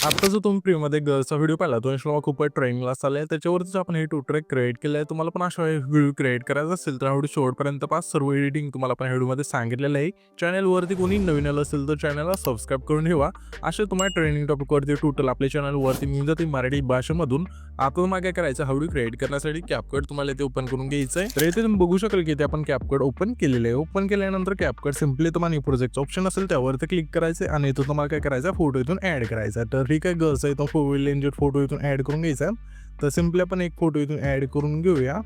आता जो तुम्ही प्रीमध्ये गर्ल्सचा व्हिडिओ पाहिला तो इंस्टाला खूपच ट्रेंडिंगला चाललाय. त्याच्यावरतीच आपण हे ट्यूटोरियल क्रिएट केलं आहे. तुम्हाला पण अशा व्हिडिओ क्रिएट करायचा असेल तर हा व्हिडिओ शेवटपर्यंत पहा. सर्व एडिटिंग तुम्हाला पण व्हिडिओमध्ये सांगितलेलं आहे. चॅनलवरती कोणी नवीन आलं असेल तर चॅनलला सबस्क्राईब करून ठेवा. असे तुम्हाला ट्रेंडिंग टॉपिकवरती ट्यूटोरियल आपल्या चॅनलवरती मिळून जातील मराठी भाषेमधून. आता तुम्हाला काय करायचं हा व्हिडिओ क्रिएट करण्यासाठी CapCut तुम्हाला इथे ओपन करून घ्यायचं आहे. तर इथे तुम्ही बघू शकाल की इथे आपण CapCut ओपन केलेलं आहे. ओपन केल्यानंतर CapCut सिम्पली तुम्हाला न्यू प्रोजेक्टचं ऑप्शन असेल त्यावरती क्लिक करायचं आणि इथं तुम्हाला काय करायचं फोटो इथून ॲड करायचा. तर ठीक आहे गर्ल्स आहे तो फोटो इथून ॲड करून घ्यायचा. तर सिम्पली आपण एक फोटो इथून ॲड करून घेऊया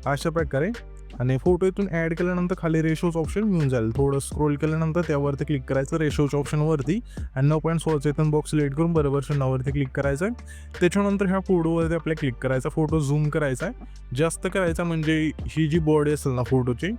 अशा प्रकारे. आणि फोटो इथून ॲड केल्यानंतर खाली रेशोचं ऑप्शन मिळून जाईल. थोडं स्क्रोल केल्यानंतर त्यावरती क्लिक करायचं रेशोच्या ऑप्शनवरती आणि 9.16 इथून बॉक्स सिलेक्ट करून बरोबर नावावरती क्लिक करायचं आहे. त्याच्यानंतर ह्या फोटोवरती आपल्याला क्लिक करायचा, फोटो झूम करायचा आहे जास्त करायचा म्हणजे ही जी बॉडी असेल ना फोटोची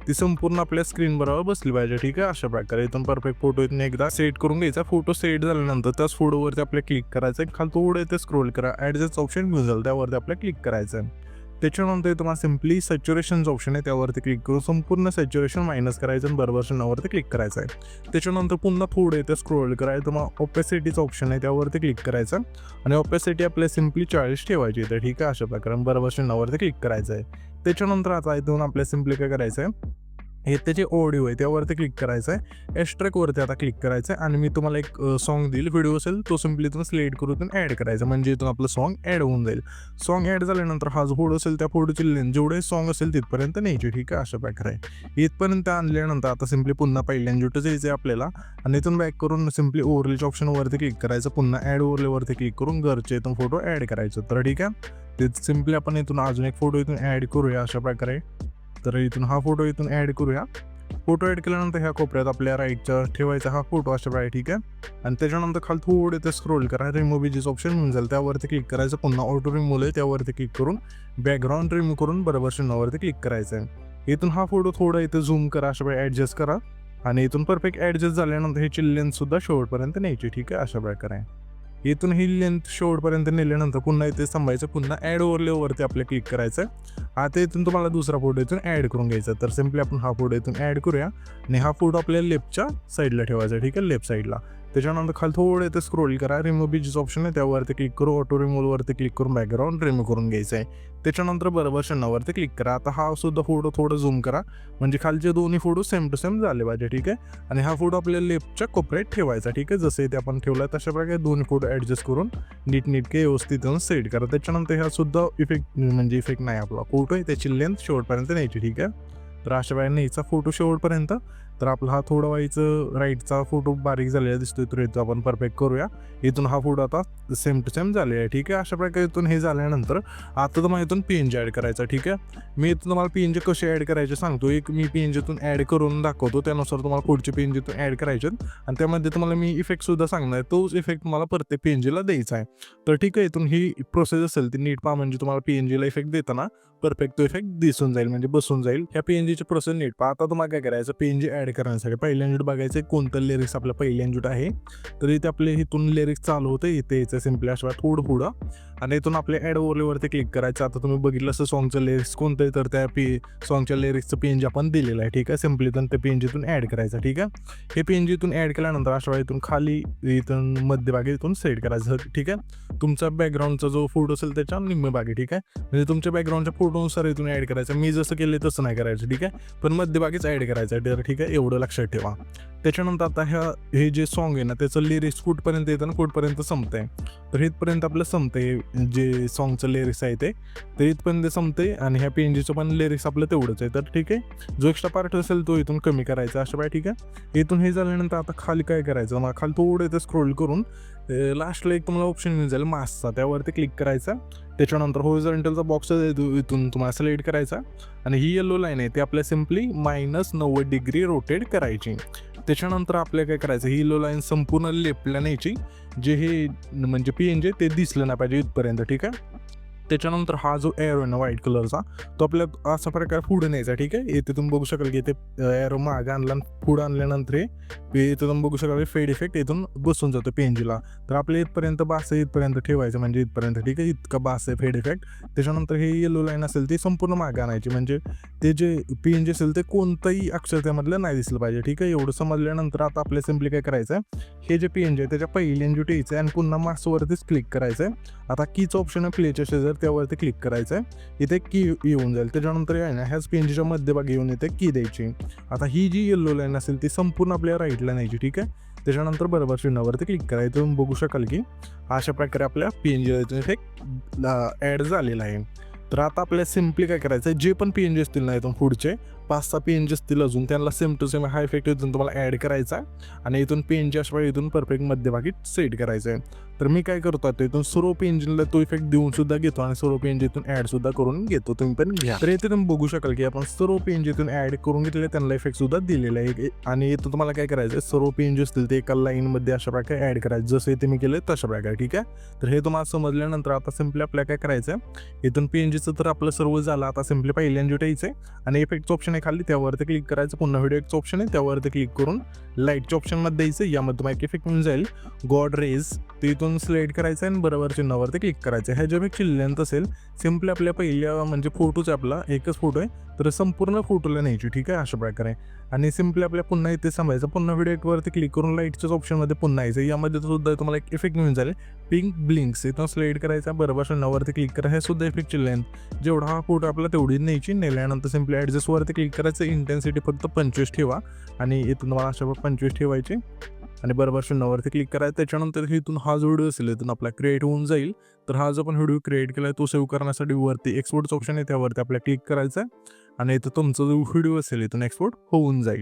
ती संपूर्ण आपल्या स्क्रीन बरोबर बसली पाहिजे. ठीक आहे, अशा प्रकारे इथून परफेक्ट फोटो इथून एकदा सेट करून घ्यायचा. फोटो सेट झाल्यानंतर त्याच फोटोवरती आपल्याला क्लिक करायचं आहे. खाली थोडं इथे स्क्रोल करा, ॲडजस्ट ऑप्शन मिळून जाईल त्यावरती आपल्याला क्लिक करायचं आहे. त्याच्यानंतर तुम्हाला सिम्पली सॅच्युरेशनचं ऑप्शन आहे त्यावरती क्लिक करून संपूर्ण सॅच्युरेशन मायनस करायचं आणि बरोबर नावावरती क्लिक करायचं आहे. त्याच्यानंतर पुन्हा थोडं इथे स्क्रोल करायचं, तुम्हाला ऑपेसिटीचं ऑप्शन आहे त्यावरती क्लिक करायचं आणि ऑपेसिटी आपल्याला सिम्पली 40 ठेवायची तर ठीक आहे, अशा प्रकारे बरोबर नावावरती क्लिक करायचं आहे. त्याच्यानंतर आता इथून आपल्याला सिम्पली काय करायचं आहे हे त्याचे ऑडिओ आहे त्यावरती क्लिक करायचं आहे. एक्स्ट्रॅकवरती आता क्लिक करायचं आहे आणि मी तुम्हाला एक सॉन्ग देईल, व्हिडिओ असेल तो सिम्पली तुम्ही सिलेक्ट करून ॲड करायचा म्हणजे इथून आपलं सॉन्ग ॲड होऊन जाईल. सॉन्ग ॲड झाल्यानंतर हा जो फोटो असेल त्या फोटोची लेंथ जेवढे सॉन्ग असेल तिथपर्यंत न्यायची. ठीक आहे, अशा प्रकारे इथपर्यंत आणल्यानंतर आता सिम्पली पुन्हा पहिल्यांदा जायचं आहे आपल्याला आणि इथून बॅक करून सिम्पली ओव्हरलेच्या ऑप्शनवरती क्लिक करायचं. पुन्हा ॲड ओव्हरलेवरती क्लिक करून घरचे इथून फोटो ॲड करायचं. तर ठीक आहे, ते सिम्पली आपण इथून अजून एक फोटो इथून ॲड करूया अशा प्रकारे. तर इथून हा फोटो इथून ॲड करूया. फोटो ॲड केल्यानंतर ह्या कोपऱ्यात आपल्या राईटच्या ठेवायचा हा फोटो अशा प्रकारे. ठीक आहे, आणि त्याच्यानंतर खाली थोडे ते स्क्रोल करा, रिमूव्ह इमेजेस ऑप्शन मिळून जाईल त्यावरती क्लिक करायचं. पुन्हा ऑटो रिमूव्ह आहे त्यावरती क्लिक करून बॅकग्राऊंड रिमूव्ह करून बरोबर चिन्हावरती क्लिक करायचं आहे. इथून हा फोटो थोडा इथं झूम करा अशा प्रकारे ॲडजस्ट करा आणि इथून परफेक्ट ॲडजस्ट झाल्यानंतर ह्याची लेन्थ सुद्धा शेवटपर्यंत न्यायची. ठीक आहे, अशा प्रकारे इथून ही लेंथ शेवटपर्यंत नेल्यानंतर पुन्हा इथे थांबायचं, पुन्हा ॲड ओव्हरलेवरती आपल्याला क्लिक करायचं आहे. आता इथून तुम्हाला दुसरा फोटो इथून ॲड करून घ्यायचा. तर सिम्पली आपण हा फोटो इथून ॲड करूया आणि हा फोटो आपल्या लेफ्टच्या साईडला ठेवायचा. ठीक आहे, लेफ्ट साईडला. त्याच्यानंतर खाली थोडं इथे स्क्रोल करा, रिमूव्ह इमेजेस ऑप्शन आहे त्यावरती क्लिक करू, ऑटो रिमूव्हवरती क्लिक करून बॅकग्राऊंड रिमूव्ह करून घ्यायचं आहे. त्याच्यानंतर बरोबर चिन्हावरती क्लिक करा. आता हा सुद्धा फोटो थोडं झूम करा म्हणजे खालचे दोन्ही फोटो सेम टू सेम झाले पाहिजे. ठीक आहे, आणि हा फोटो आपल्या लेफ्टच्या कोपऱ्यात ठेवायचा. ठीक आहे, जसे इथे आपण ठेवला तशा प्रकारे दोन्ही फोटो ॲडजस्ट करून नीटनेटके व्यवस्थित सेट करा. त्याच्यानंतर ह्या सुद्धा इफेक्ट नाही आपला फोटो आहे त्याची लेंथ शेवटपर्यंत न्यायची. ठीक आहे, तर अशा वेळेला न्यायचा फोटो शेवटपर्यंत. तर आपला हा थोडा व्हायचं राईटचा फोटो बारीक झालेला दिसतोय तर इथं आपण परफेक्ट करूया. इथून हा फोटो आता सेम टू सेम झालेला आहे. ठीक आहे, अशा प्रकारे इथून हे झाल्यानंतर आता तुम्हाला इथून PNG ॲड करायचा. ठीक आहे, मी इथून तुम्हाला PNG कसे ॲड करायचे सांगतो. एक मी PNGतून ॲड करून दाखवतो, त्यानुसार तुम्हाला पुढचे PNGतून ॲड करायचे आणि त्यामध्ये तुम्हाला मी इफेक्टसुद्धा सांगणार आहे. तोच इफेक्ट तुम्हाला प्रत्येक PNGला द्यायचा आहे. तर ठीक आहे, इथून ही प्रोसेस असेल ती नीट पहा म्हणजे तुम्हाला PNGला इफेक्ट देताना परफेक्ट तो इफेक्ट दिसून जाईल म्हणजे बसून जाईल. ह्या PNGची प्रोसेस नीट पहा. आता तुम्हाला काय करायचं PNG ॲड करण्यासाठी पहिल्यांदा बघायचं कोणतं लिरिक्स आपलं पहिल्यांदा आहे. तर इथे आपले इथून लिरिक्स चालू होतं, इथे यायचं सिम्पली अशा थोडं पुढं आणि इथून आपल्या ॲड ओव्हरलेवरती क्लिक करायचं. आता तुम्ही बघितलं असं सॉंगचं लिरिक्स कोणतं आहे तर त्या सॉंगच्या लिरिक्सचं PNG आपण दिलेलं आहे. ठीक आहे, सिम्पली इथून ते PNGतून ॲड करायचं. ठीक आहे, हे PNGतून ॲड केल्यानंतर अशा वेळी इथून खाली इथून मध्यभागी इथून सेट करायचं. ठीक आहे, तुमचा बॅकग्राऊंडचा जो फोटो असेल त्याच्या निम्मे भागी. ठीक आहे, म्हणजे तुमच्या बॅकग्राऊंडच्या फोटोनुसार इथून ॲड करायचं. मी जसं केलं तसं नाही करायचं. ठीक आहे, पण मध्यभागीच ॲड करायचं. ठीक आहे, एवढं लक्षात ठेवा. त्याच्यानंतर आता हे जे सॉन्ग आहे ना त्याचं लिरिक्स कुठपर्यंत येतं ना कुठपर्यंत संपतंय. तर इथपर्यंत आपलं संपतंय जे सॉन्गचं लिरिक्स आहे ते इथपर्यंत संपतंय आणि ह्या PNGचं पण लिरिक्स आपलं तेवढंच आहे. तर ठीक आहे, जो एक्स्ट्रा पार्ट असेल तो इथून कमी करायचा अशा पाय. ठीक आहे, इथून हे झाल्यानंतर आता खाली काय करायचं मग खाली थोडं इथं स्क्रोल करून लास्टला एक तुम्हाला ऑप्शन मिळून जाईल मास्कचा, त्यावरती क्लिक करायचा. त्याच्यानंतर हॉरिझॉन्टलचा बॉक्स इथून तुम्हाला सिलेक्ट करायचा आणि ही येलो लाईन आहे ती आपल्या सिम्पली -90 डिग्री रोटेट करायची. त्याच्यानंतर आपल्याला काय करायचं ही येलो लाईन संपूर्ण लेफ्टला न्यायची जे हे म्हणजे PNG ते दिसलं नाही पाहिजे इथपर्यंत. ठीक आहे, त्याच्यानंतर हा जो एरो आहे ना व्हाईट कलरचा, तो आपल्या असा प्रकारे पुढे न्यायचा. ठीक आहे, इथे तुम्ही बघू शकाल की इथे एरो मागे आणला, पुढे आणल्यानंतर इथे तुम्ही बघू शकाल फेड इफेक्ट इथून बसून जातो पेंजीला. तर आपल्या इथपर्यंत बास आहे, इथपर्यंत ठेवायचं म्हणजे इथपर्यंत. ठीक आहे, इतका बास आहे फेड इफेक्ट. त्याच्यानंतर हे येलो लाईन असेल ती संपूर्ण मागे आणायची, म्हणजे ते जे पेंज असेल ते कोणतंही अक्षर त्यामधलं नाही दिसलं पाहिजे. ठीक आहे, एवढं समजल्यानंतर आता आपल्या सिम्पली काय करायचं आहे, हे जे पेंज आहे त्याच्या पहिल्या ठेवायचं आहे आणि पुन्हा मासवरतीच क्लिक करायचं आहे. आता कीचं ऑप्शन आहे प्लेच्या शेजारी, त्यावरती क्लिक करायचं आहे. इथे की येऊन जाईल. त्याच्यानंतर आहे ना ह्याच पेंजच्या मध्यभागी येऊन इथे की द्यायची. आता ही जी येलो लाईन असेल ती संपूर्ण आपल्या राईटला न्यायची. ठीक आहे, त्याच्यानंतर बरोबर चिन्हावरती क्लिक करायचं. तुम्ही बघू शकाल की अशा प्रकारे आपल्या पेंज इथे ॲड झालेला आहे. तर आता आपल्याला सिम्पली काय करायचं आहे, जे पण पेंज असतील ना इथून पुढचे 5-6 पेंज असतील अजून, त्यांना सेम टू सेम हा इफेक्ट इथून तुम्हाला ॲड करायचा आहे आणि इथून पेंज अशा इथून परफेक्ट मध्यभागी सेट करायचं आहे. तर मी काय करतो आता इथून सर्व पेंजला तो इफेक्ट देऊन सुद्धा घेतो आणि सर्व पेंज इथून ॲड सुद्धा करून घेतो. तुम्ही पण घ्या. तर इथे तुम्ही बघू शकाल की आपण सर्व पेंज इथून ॲड करून घेतलेले, त्यांना इफेक्ट सुद्धा दिलेला आहे. आणि इथं तुम्हाला काय करायचं आहे, सर्व पेंज असतील ते एका लाईनमध्ये अशा प्रकारे ॲड करायचं, जसं इथे मी केलं तशा प्रकारे. ठीक आहे, तर हे तुम्हाला समजल्यानंतर आता सिम्पली आपल्याला काय करायचं आहे, इथून पेंजचं तर आपलं सर्व झालं. आता सिम्पली पहिल्यांदा ठेवायचं आहे आणि इफेक्टचं ऑप्शन आहे खाली, त्यावरती क्लिक करायचं. पुन्हा व्हिडिओचं ऑप्शन आहे, त्यावरती क्लिक करून लाईटच्या ऑप्शनमध्ये द्यायचं. यामध्ये तुम्हाला एक इफेक्ट मिळून जाईल गॉड रेज, ते इथून सिलेक्ट करायचं आणि बरोबर चिन्हावरती क्लिक करायचं. ह्या ज्या इफेक्टची लेंथ असेल सिम्पली आपल्या पहिल्या म्हणजे फोटोचा आपला एकच फोटो आहे तर संपूर्ण फोटोला न्यायची. ठीक आहे, अशा प्रकारे. आणि सिम्पली आपल्या पुन्हा इथे सांभाळायचं. पुन्हा व्हिडिओवरती क्लिक करून लाईटच्याच ऑप्शनमध्ये पुन्हा यायचं. यामध्ये सुद्धा तुम्हाला एक इफेक्ट मिळून जाईल पिंक ब्लिंक्स, इथून सिलेक्ट करायचा, बरोबर चिन्हावरती क्लिक करा. हे सुद्धा इफेक्टची लेंथ जेवढा हा फोटो आपला तेवढी न्यायची. नेल्यानंतर सिम्पली ॲडजस्टवरती क्लिक करायचं. इंटेन्सिटी फक्त 25 ठेवा आणि इथून मला अशा 25 ठेवायची आणि बरोबर शून्यावरती क्लिक करायचं. त्याच्यानंतर इथून हा जो व्हिडिओ असेल इथून आपला क्रिएट होऊन जाईल. तर हा जो आपण व्हिडिओ क्रिएट केला आहे तो सेव्ह करण्यासाठी वरती एक्सपोर्टचं ऑप्शन आहे, त्यावरती आपल्याला क्लिक करायचं आहे आणि इथं तुमचा जो व्हिडिओ असेल इथून एक्सपोर्ट होऊन जाईल.